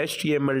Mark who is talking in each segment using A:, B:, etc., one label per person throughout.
A: HTML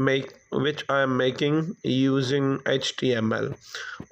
A: which I am making using HTML،